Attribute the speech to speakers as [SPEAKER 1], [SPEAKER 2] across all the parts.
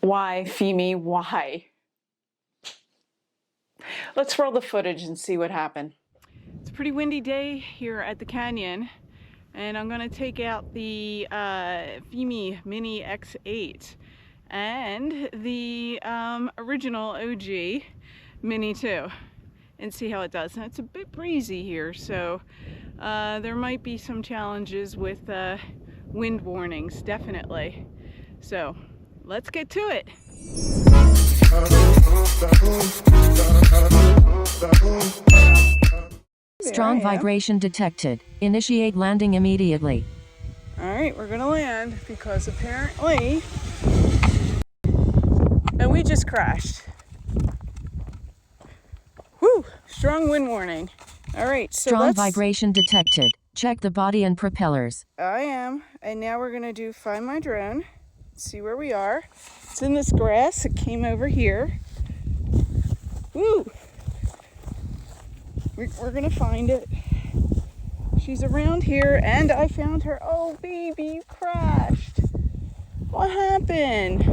[SPEAKER 1] Why, Fimi, why? Let's roll the footage and see what happened. It's a pretty windy day here at the canyon, and I'm gonna take out the Fimi Mini X8 and the original OG Mini 2 and see how it does. Now, it's a bit breezy here, so there might be some challenges with wind warnings, definitely. So let's get to it.
[SPEAKER 2] Strong vibration detected. Initiate landing immediately.
[SPEAKER 1] Alright, we're gonna land because apparently, and we just crashed. Whew, strong wind warning. Alright, so
[SPEAKER 2] Strong vibration detected. Check the body and propellers.
[SPEAKER 1] I am, and now we're gonna do find my drone. See where we are. It's in this grass, it came over here. Woo! We're gonna find it. She's around here, and I found her. Oh, baby, you crashed. What happened?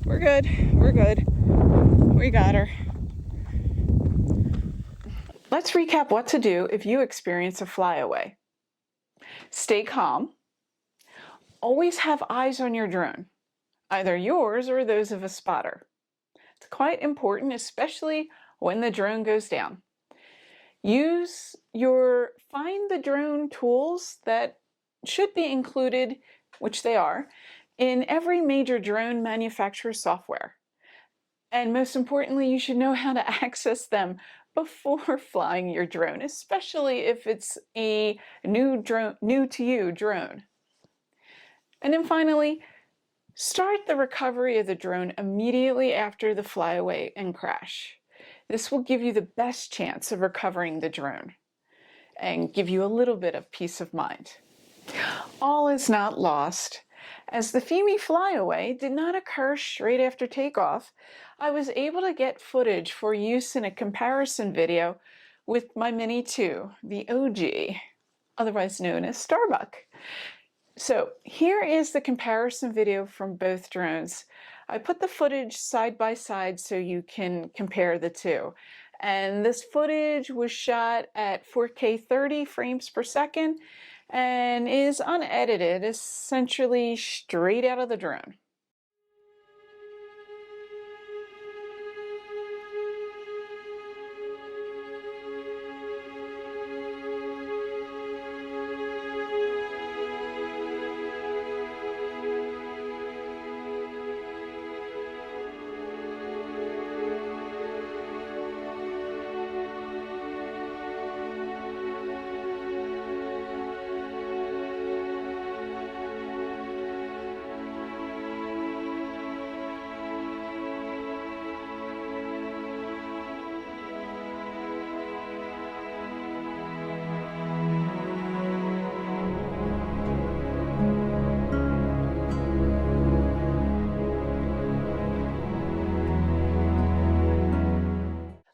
[SPEAKER 1] We're good. We're good. We got her. Let's recap what to do if you experience a flyaway. Stay calm. Always have eyes on your drone, either yours or those of a spotter. It's quite important, especially when the drone goes down. Use your find the drone tools that should be included, which they are, in every major drone manufacturer software. And most importantly, you should know how to access them before flying your drone, especially if it's a new to you drone. And then finally, start the recovery of the drone immediately after the flyaway and crash. This will give you the best chance of recovering the drone and give you a little bit of peace of mind. All is not lost. As the Fimi flyaway did not occur straight after takeoff, I was able to get footage for use in a comparison video with my Mini 2, the OG, otherwise known as Starbuck. So here is the comparison video from both drones. I put the footage side by side so you can compare the two. And this footage was shot at 4K 30 frames per second and is unedited, essentially straight out of the drone.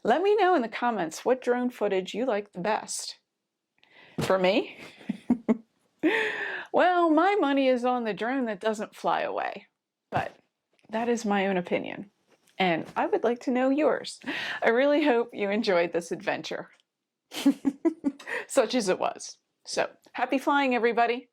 [SPEAKER 1] Let me know in the comments what drone footage you like the best. For me, well, my money is on the drone that doesn't fly away, but that is my own opinion, and I would like to know yours. I really hope you enjoyed this adventure, such as it was. So, happy flying, everybody!